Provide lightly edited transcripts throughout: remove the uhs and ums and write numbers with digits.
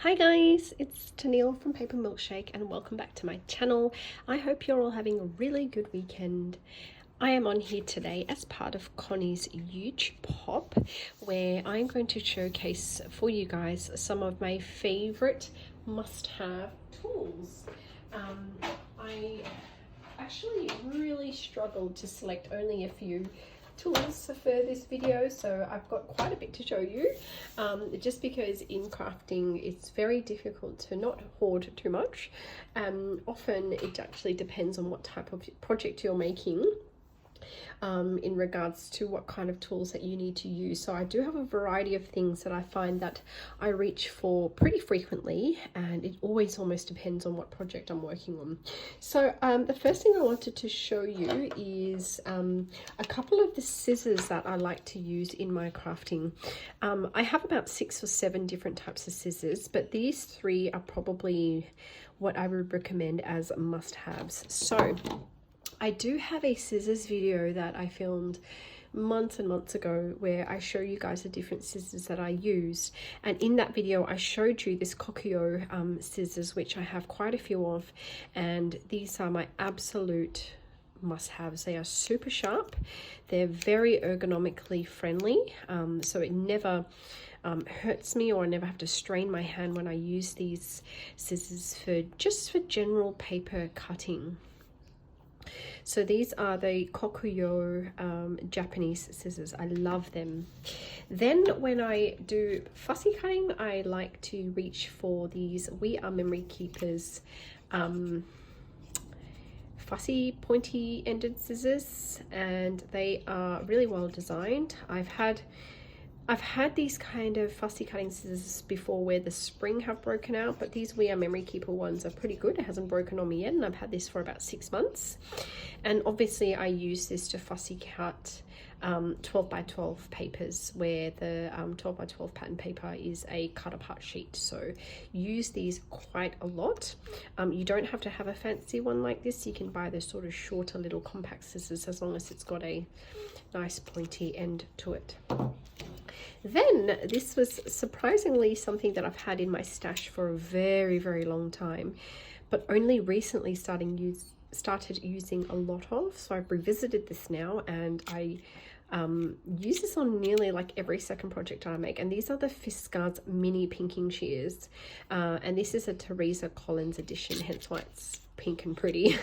Hi guys, it's Tennille from Paper Milkshake and welcome back to my channel. I hope you're all having a really good weekend. I am on here today as part of Connie's huge pop where I'm going to showcase for you guys some of my favorite must-have tools. I actually really struggled to select only a few tools for this video, so I've got quite a bit to show you, just because in crafting it's very difficult to not hoard too much. Often it actually depends on what type of project you're making, in regards to what kind of tools that you need to use. So I do have a variety of things that I find that I reach for pretty frequently, and it always almost depends on what project I'm working on. So the first thing I wanted to show you is a couple of the scissors that I like to use in my crafting. I have about 6 or 7 different types of scissors, but these 3 are probably what I would recommend as must-haves. So I do have a scissors video that I filmed months and months ago where I show you guys the different scissors that I use, and in that video I showed you this Kokyo scissors, which I have quite a few of, and these are my absolute must-haves. They are super sharp, they're very ergonomically friendly, so it never hurts me, or I never have to strain my hand when I use these scissors for general paper cutting. So these are the Kokuyo Japanese scissors. I love them. Then when I do fussy cutting, I like to reach for these We Are Memory Keepers fussy pointy ended scissors, and they are really well designed. I've had these kind of fussy cutting scissors before where the spring have broken out, but these We Are Memory Keeper ones are pretty good. It hasn't broken on me yet, and I've had this for about 6 months. And obviously I use this to fussy cut 12 by 12 papers, where the 12 by 12 pattern paper is a cut apart sheet. So use these quite a lot. You don't have to have a fancy one like this. You can buy the sort of shorter little compact scissors, as long as it's got a nice pointy end to it. Then this was surprisingly something that I've had in my stash for a very, very long time, but only recently started using a lot of. So I've revisited this now, and I use this on nearly like every second project I make. And these are the Fiskars mini pinking shears, and this is a Teresa Collins edition, hence why it's pink and pretty.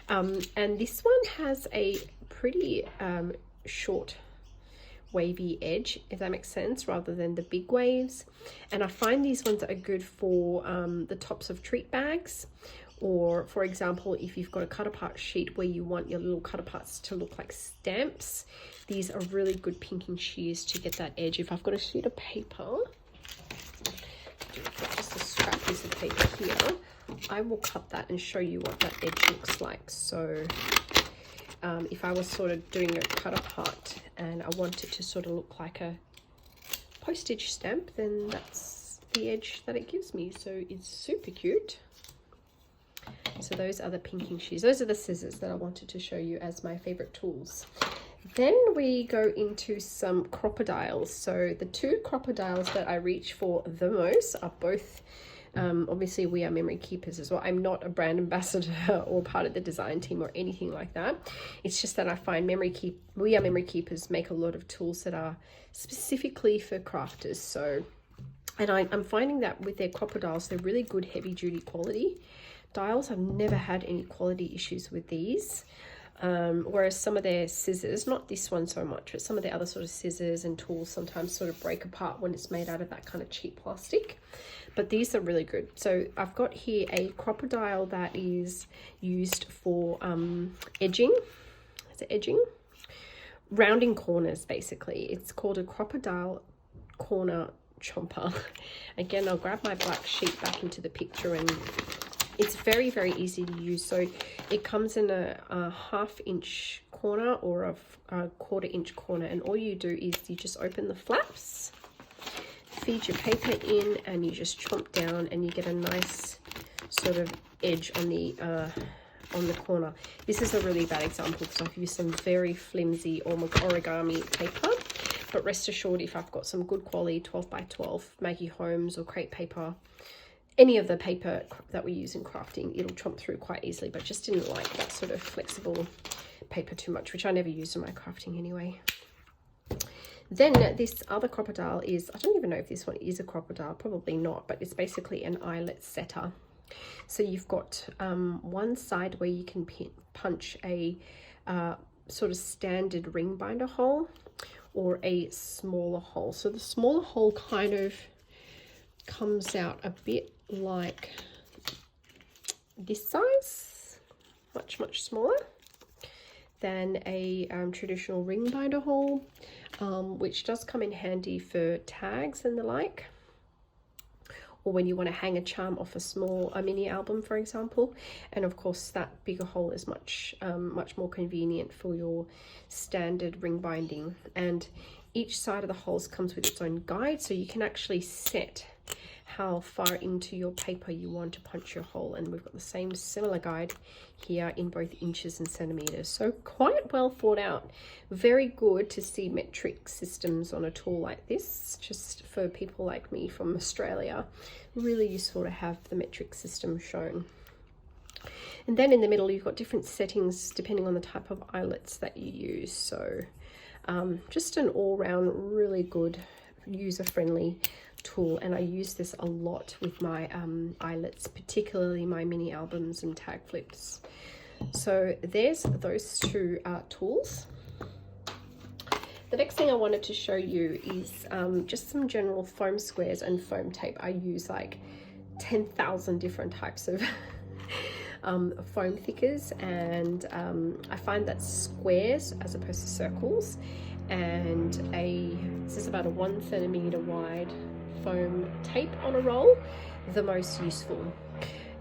And this one has a pretty short wavy edge, if that makes sense, rather than the big waves. And I find these ones are good for the tops of treat bags, or for example, if you've got a cut apart sheet where you want your little cut aparts to look like stamps, these are really good pinking shears to get that edge. If I've got a sheet of paper, just a scrap piece of paper here, I will cut that and show you what that edge looks like. So if I was sort of doing a cut apart and I want it to sort of look like a postage stamp, then that's the edge that it gives me. So it's super cute. So those are the pinking shears. Those are the scissors that I wanted to show you as my favorite tools. Then we go into some crocodiles. So the 2 crocodiles that I reach for the most are both obviously We Are Memory Keepers as well. I'm not a brand ambassador or part of the design team or anything like that. It's just that I find We Are Memory Keepers make a lot of tools that are specifically for crafters. So, and I'm finding that with their crocodiles, they're really good heavy duty quality dials. I've never had any quality issues with these. Whereas some of their scissors, not this one so much, but some of the other sort of scissors and tools sometimes sort of break apart when it's made out of that kind of cheap plastic. But these are really good. So I've got here a crocodile that is used for edging. Is it edging? Rounding corners, basically. It's called a crocodile corner chomper. Again, I'll grab my black sheet back into the picture, and it's very, very easy to use. So it comes in a 1/2 inch corner or a 1/4 inch corner, and all you do is you just open the flaps, feed your paper in, and you just chomp down, and you get a nice sort of edge on the corner. This is a really bad example because I've used some very flimsy, almost origami paper, But rest assured, if I've got some good quality 12 by 12 Maggie Holmes or crepe paper, any of the paper that we use in crafting, it'll chomp through quite easily. But just didn't like that sort of flexible paper too much, which I never used in my crafting anyway. Then this other crocodile is, I don't even know if this one is a crocodile, probably not, but it's basically an eyelet setter. So you've got one side where you can punch a sort of standard ring binder hole or a smaller hole. So the smaller hole kind of comes out a bit like this size, much smaller than a traditional ring binder hole, which does come in handy for tags and the like, or when you want to hang a charm off a mini album, for example. And of course that bigger hole is much more convenient for your standard ring binding. And each side of the holes comes with its own guide, so you can actually set how far into your paper you want to punch your hole. And we've got the same similar guide here in both inches and centimeters, so quite well thought out. Very good to see metric systems on a tool like this, just for people like me from Australia. Really useful to have the metric system shown. And then in the middle you've got different settings depending on the type of eyelets that you use. So just an all-round really good user-friendly tool, and I use this a lot with my eyelets, particularly my mini albums and tag flips. So there's those two tools. The next thing I wanted to show you is just some general foam squares and foam tape. I use like 10,000 different types of foam thickers, and I find that squares as opposed to circles and this is about a 1 centimeter wide foam tape on a roll, the most useful.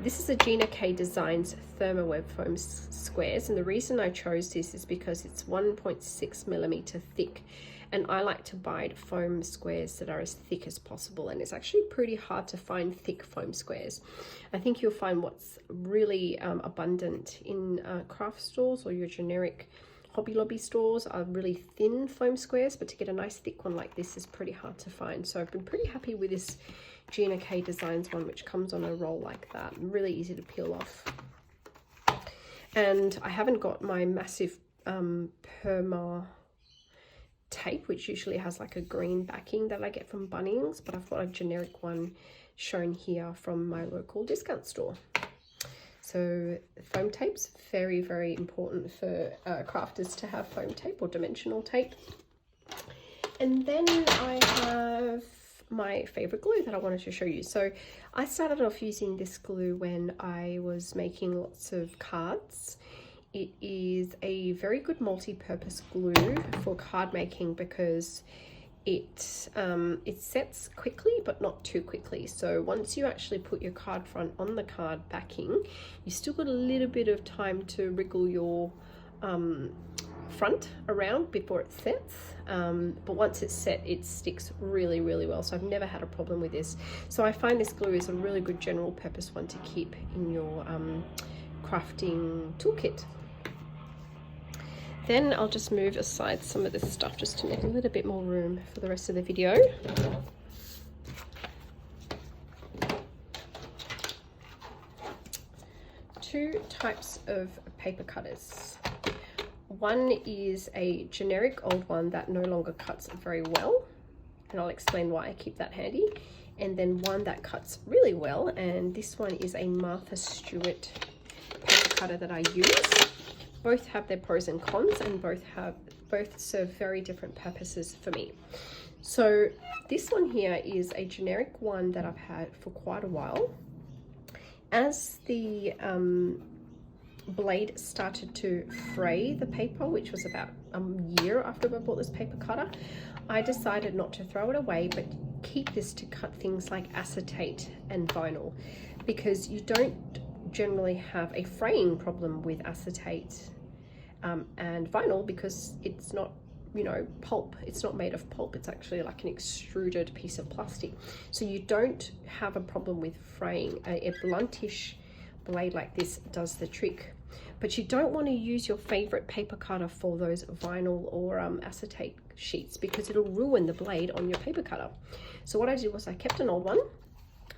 This is a Gina K Designs Thermoweb foam squares, and the reason I chose this is because it's 1.6 millimeter thick, and I like to buy foam squares that are as thick as possible, and it's actually pretty hard to find thick foam squares. I think you'll find what's really abundant in craft stores or your generic Hobby Lobby stores are really thin foam squares, but to get a nice thick one like this is pretty hard to find. So I've been pretty happy with this Gina K Designs one, which comes on a roll like that, really easy to peel off. And I haven't got my massive perma tape, which usually has like a green backing that I get from Bunnings, but I've got a generic one shown here from my local discount store. So foam tape's very, very important for crafters to have foam tape or dimensional tape. And then I have my favorite glue that I wanted to show you. So I started off using this glue when I was making lots of cards. It is a very good multi-purpose glue for card making because it sets quickly but not too quickly. So once you actually put your card front on the card backing, you still got a little bit of time to wriggle your front around before it sets, but once it's set it sticks really well. So I've never had a problem with this. So I find this glue is a really good general purpose one to keep in your crafting toolkit. Then I'll just move aside some of this stuff just to make a little bit more room for the rest of the video. Two types of paper cutters. One is a generic old one that no longer cuts very well, and I'll explain why I keep that handy. And then one that cuts really well, and this one is a Martha Stewart paper cutter that I use. Both have their pros and cons, and both serve very different purposes for me. So this one here is a generic one that I've had for quite a while. As the blade started to fray the paper, which was about a year after I bought this paper cutter, I decided not to throw it away, but keep this to cut things like acetate and vinyl, because you don't generally have a fraying problem with acetate and vinyl because it's not, you know, pulp. It's not made of pulp. It's actually like an extruded piece of plastic. So you don't have a problem with fraying. A bluntish blade like this does the trick. But you don't want to use your favorite paper cutter for those vinyl or acetate sheets, because it'll ruin the blade on your paper cutter. So what I did was I kept an old one,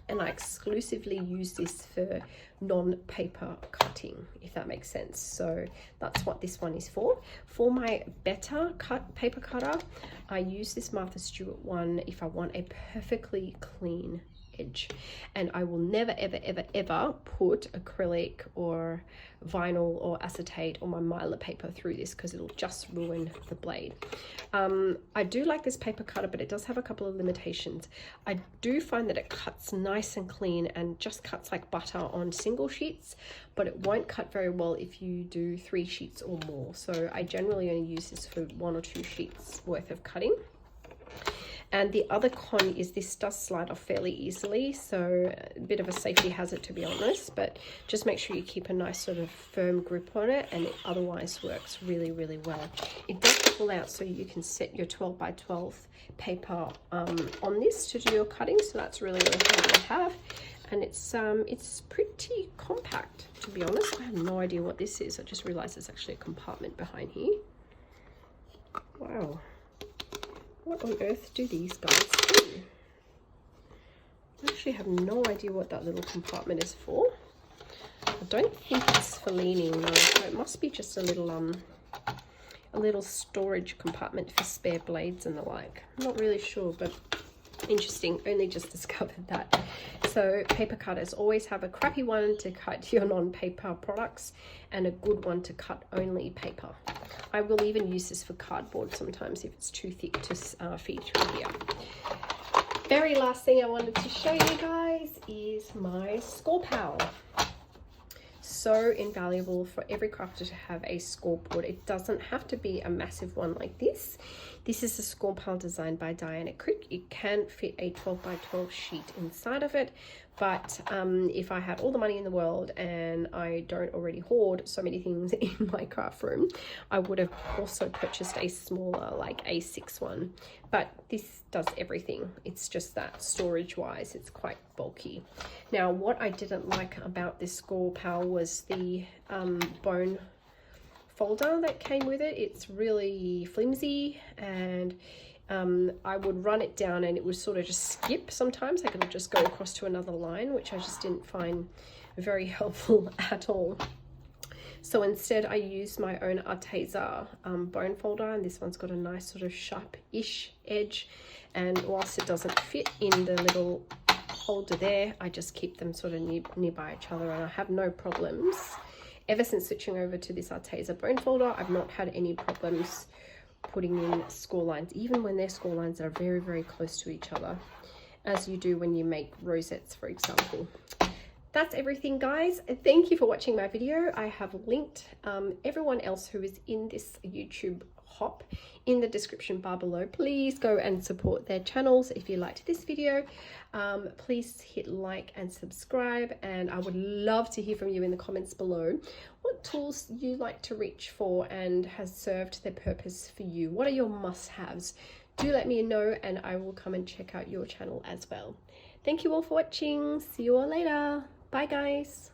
and I exclusively use this for non-paper cutting, if that makes sense. So that's what this one is for. For my better cut paper cutter, I use this Martha Stewart one if I want a perfectly clean edge, and I will never ever put acrylic or vinyl or acetate or my mylar paper through this, because it'll just ruin the blade. I do like this paper cutter, but it does have a couple of limitations. I do find that it cuts nice and clean and just cuts like butter on single sheets, but it won't cut very well if you do 3 sheets or more. So I generally only use this for 1 or 2 sheets worth of cutting. And the other con is this does slide off fairly easily, so a bit of a safety hazard, to be honest, but just make sure you keep a nice sort of firm grip on it, and it otherwise works really well. It does pull out so you can set your 12 by 12 paper on this to do your cutting, so that's really handy to have. And it's pretty compact, to be honest. I have no idea what this is. I just realized there's actually a compartment behind here. Wow. What on earth do these guys do? I actually have no idea what that little compartment is for. I don't think it's for leaning, no, so it must be just a little storage compartment for spare blades and the like. I'm not really sure, but interesting. Only just discovered that. So paper cutters always have a crappy one to cut your non-paper products and a good one to cut only paper. I will even use this for cardboard sometimes if it's too thick to feed through here. Very last thing I wanted to show you guys is my score pal. So invaluable for every crafter to have a scoreboard. It doesn't have to be a massive one like this. This is a score pal designed by Diana Crick. It can fit a 12 by 12 sheet inside of it, but if I had all the money in the world and I don't already hoard so many things in my craft room, I would have also purchased a smaller, like A6 one. But this does everything. It's just that storage wise, it's quite bulky. Now, what I didn't like about this score pal was the bone folder that came with it. It's really flimsy, and I would run it down and it would sort of just skip sometimes. Like it'll just go across to another line, which I just didn't find very helpful at all. So instead I used my own Adhesives bone folder, and this one's got a nice sort of sharp-ish edge, and whilst it doesn't fit in the little holder there, I just keep them sort of nearby each other, and I have no problems. Ever since switching over to this Adhesives bone folder, I've not had any problems putting in score lines, even when they're score lines that are very close to each other, as you do when you make rosettes, for example. That's everything, guys. Thank you for watching my video. I have linked everyone else who is in this YouTube hop in the description bar below. Please go and support their channels. If you liked this video, please hit like and subscribe, and I would love to hear from you in the comments below what tools you like to reach for and has served their purpose for you. What are your must-haves? Do let me know, and I will come and check out your channel as well. Thank you all for watching. See you all later. Bye, guys.